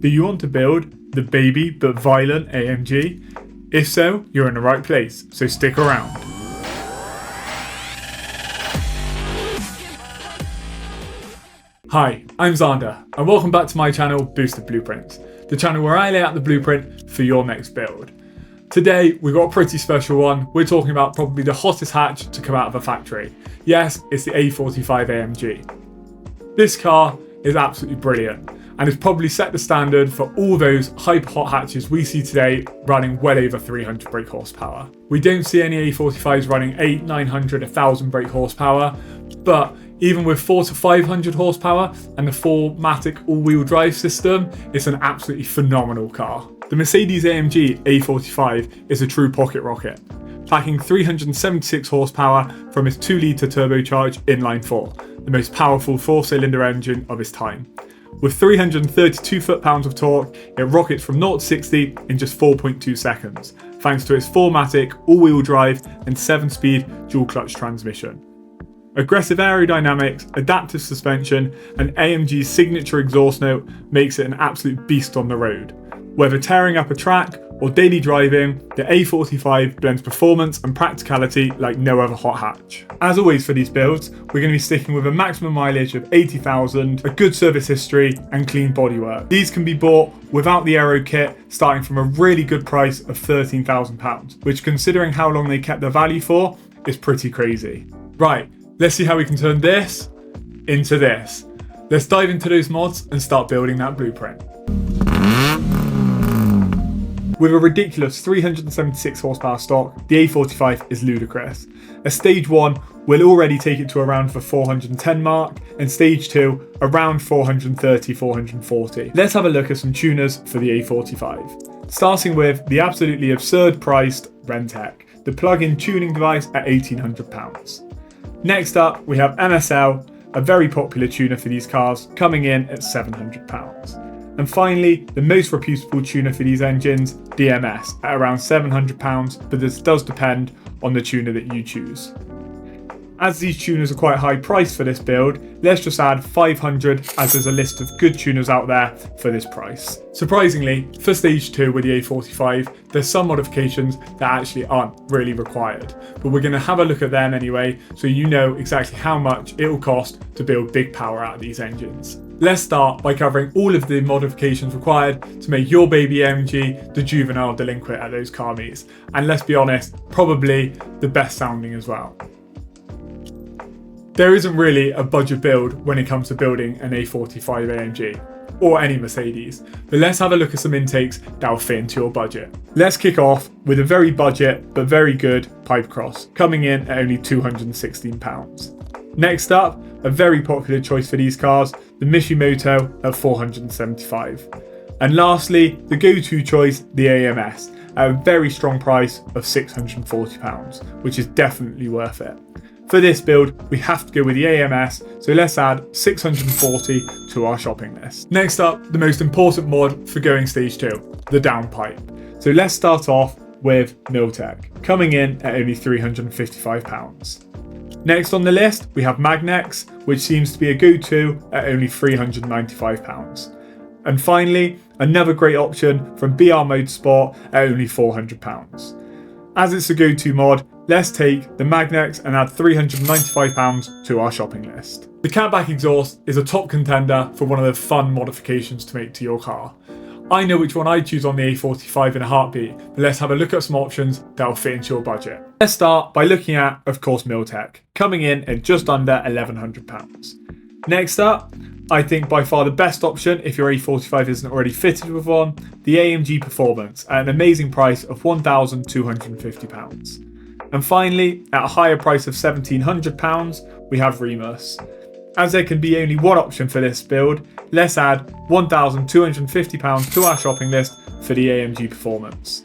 Do you want to build the baby but violent AMG? If so, you're in the right place, so stick around. Hi, I'm Xander, and welcome back to my channel, Boosted Blueprints, the channel where I lay out the blueprint for your next build. Today, we've got a pretty special one. We're talking about probably the hottest hatch to come out of a factory. Yes, it's the A45 AMG. This car is absolutely brilliant, and has probably set the standard for all those hyper hot hatches we see today running well over 300 brake horsepower. We don't see any A45s running 800, 900, 1000 brake horsepower, but even with 400 to 500 horsepower and the 4MATIC all-wheel drive system, it's an absolutely phenomenal car. The Mercedes-AMG A45 is a true pocket rocket, packing 376 horsepower from its 2-litre turbocharged inline-4, the most powerful 4-cylinder engine of its time. With 332 foot-pounds of torque, it rockets from 0 to 60 in just 4.2 seconds, thanks to its 4MATIC all-wheel drive and 7-speed dual-clutch transmission. Aggressive aerodynamics, adaptive suspension, and AMG's signature exhaust note makes it an absolute beast on the road. Whether tearing up a track or daily driving, the A45 blends performance and practicality like no other hot hatch. As always for these builds, we're going to be sticking with a maximum mileage of 80,000, a good service history, and clean bodywork. These can be bought without the aero kit, starting from a really good price of £13,000, which, considering how long they kept their value for, is pretty crazy. Right, let's see how we can turn this into this. Let's dive into those mods and start building that blueprint. With a ridiculous 376 horsepower stock, the A45 is ludicrous. A stage 1 will already take it to around the 410 mark, and stage 2 around 430, 440. Let's have a look at some tuners for the A45. Starting with the absolutely absurd priced Rentec, the plug-in tuning device at £1,800. Next up, we have MSL, a very popular tuner for these cars, coming in at £700. And finally, the most reputable tuner for these engines, DMS, at around £700, but this does depend on the tuner that you choose. As these tuners are quite high priced for this build, let's just add 500, as there's a list of good tuners out there for this price. Surprisingly, for stage 2 with the A45, there's some modifications that actually aren't really required, but we're going to have a look at them anyway, so you know exactly how much it will cost to build big power out of these engines. Let's start by covering all of the modifications required to make your baby AMG the juvenile delinquent at those car meets, and let's be honest, probably the best sounding as well. There isn't really a budget build when it comes to building an A45 AMG, or any Mercedes, but let's have a look at some intakes that'll fit into your budget. Let's kick off with a very budget but very good pipe cross, coming in at only £216. Next up, a very popular choice for these cars, the Mishimoto at £475. And lastly, the go-to choice, the AMS, at a very strong price of £640, which is definitely worth it. For this build, we have to go with the AMS, so let's add 640 to our shopping list. Next up, the most important mod for going stage 2, the downpipe. So let's start off with Miltech, coming in at only £355. Next on the list, we have Magnex, which seems to be a go-to at only £395. And finally, another great option from BR Motorsport at only £400. As it's a go-to mod, let's take the Magnex and add £395 to our shopping list. The Catback Exhaust is a top contender for one of the fun modifications to make to your car. I know which one I'd choose on the A45 in a heartbeat, but let's have a look at some options that'll fit into your budget. Let's start by looking at, of course, Miltech, coming in at just under £1,100. Next up, I think by far the best option if your A45 isn't already fitted with one, the AMG Performance at an amazing price of £1,250. And finally, at a higher price of £1,700, we have Remus. As there can be only one option for this build, let's add £1,250 to our shopping list for the AMG Performance.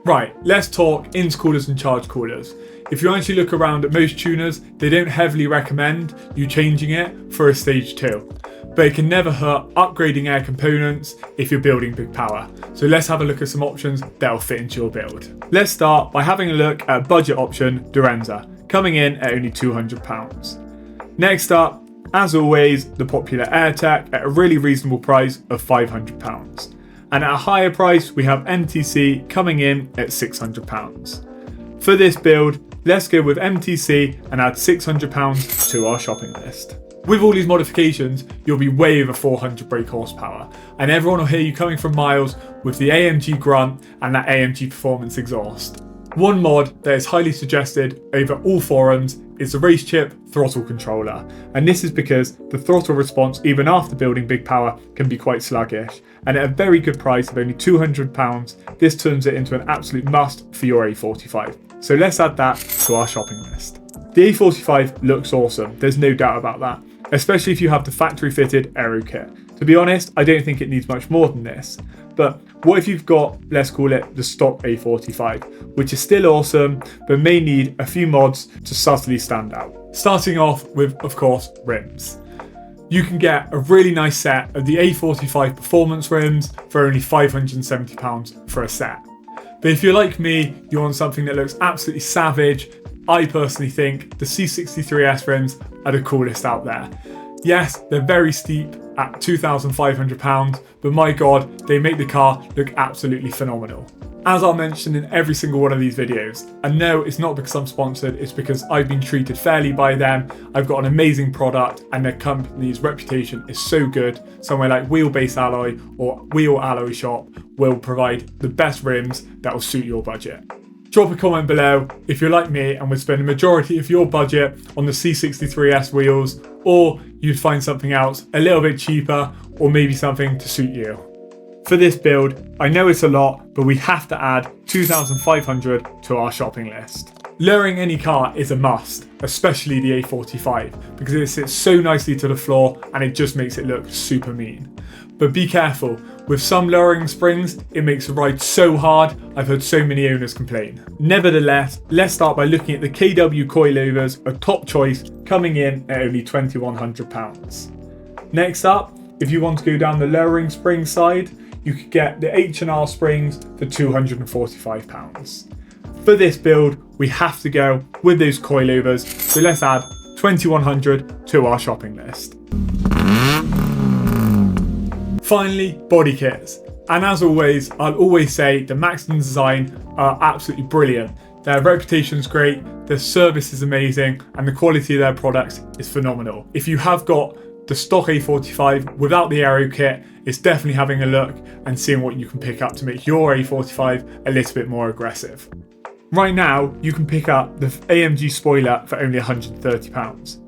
Right, let's talk intercoolers and charge coolers. If you actually look around at most tuners, they don't heavily recommend you changing it for a stage 2. But it can never hurt upgrading air components if you're building big power. So let's have a look at some options that'll fit into your build. Let's start by having a look at a budget option, Duranza, coming in at only £200. Next up, as always, the popular AirTech at a really reasonable price of £500. And at a higher price, we have MTC coming in at £600. For this build, let's go with MTC and add £600 to our shopping list. With all these modifications, you'll be way over 400 brake horsepower, and everyone will hear you coming from miles with the AMG grunt and that AMG performance exhaust. One mod that is highly suggested over all forums is the race chip throttle controller, and this is because the throttle response even after building big power can be quite sluggish, and at a very good price of only £200 this turns it into an absolute must for your A45. So let's add that to our shopping list. The A45 looks awesome, there's no doubt about that, especially if you have the factory fitted aero kit. To be honest, I don't think it needs much more than this. But what if you've got, let's call it the stock A45, which is still awesome, but may need a few mods to subtly stand out. Starting off with, of course, rims. You can get a really nice set of the A45 performance rims for only £570 for a set. But if you're like me, you want something that looks absolutely savage, I personally think the C63S rims are the coolest out there. Yes, they're very steep at £2,500, but my god, they make the car look absolutely phenomenal. As I'll mention in every single one of these videos, and no, it's not because I'm sponsored, it's because I've been treated fairly by them. I've got an amazing product and their company's reputation is so good. Somewhere like Wheelbase Alloy or Wheel Alloy Shop will provide the best rims that will suit your budget. Drop a comment below if you're like me and would spend a majority of your budget on the C63S wheels, or you'd find something else a little bit cheaper, or maybe something to suit you. For this build, I know it's a lot, but we have to add £2,500 to our shopping list. Lowering any car is a must, especially the A45, because it sits so nicely to the floor and it just makes it look super mean. But be careful, with some lowering springs, it makes the ride so hard, I've heard so many owners complain. Nevertheless, let's start by looking at the KW Coilovers, a top choice, coming in at only £2,100. Next up, if you want to go down the lowering spring side, you could get the H&R springs for £245. For this build, we have to go with those coilovers, so let's add £2,100 to our shopping list. Finally, body kits. And as always, I'll always say the Maxton Design are absolutely brilliant. Their reputation's great, their service is amazing, and the quality of their products is phenomenal. If you have got the stock A45 without the aero kit, it's definitely having a look and seeing what you can pick up to make your A45 a little bit more aggressive. Right now, you can pick up the AMG spoiler for only £130.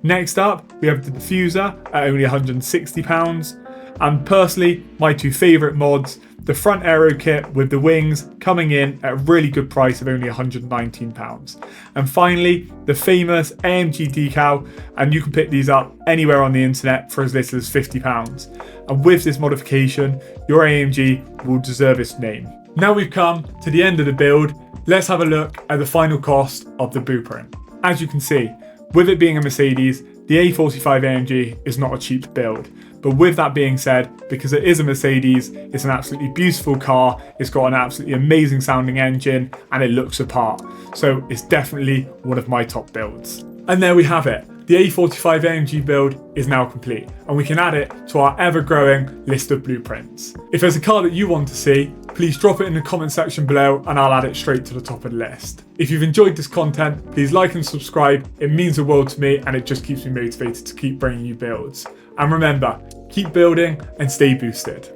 Next up, we have the diffuser at only £160. And personally, my two favourite mods, the front aero kit with the wings coming in at a really good price of only £119. And finally, the famous AMG decal, and you can pick these up anywhere on the internet for as little as £50. And with this modification, your AMG will deserve its name. Now we've come to the end of the build, let's have a look at the final cost of the blueprint. As you can see, with it being a Mercedes, the A45 AMG is not a cheap build. But with that being said, because it is a Mercedes, it's an absolutely beautiful car, it's got an absolutely amazing sounding engine, and it looks the part. So it's definitely one of my top builds. And there we have it. The A45 AMG build is now complete, and we can add it to our ever-growing list of blueprints. If there's a car that you want to see, please drop it in the comment section below and I'll add it straight to the top of the list. If you've enjoyed this content, please like and subscribe. It means the world to me and it just keeps me motivated to keep bringing you builds. And remember, keep building and stay boosted.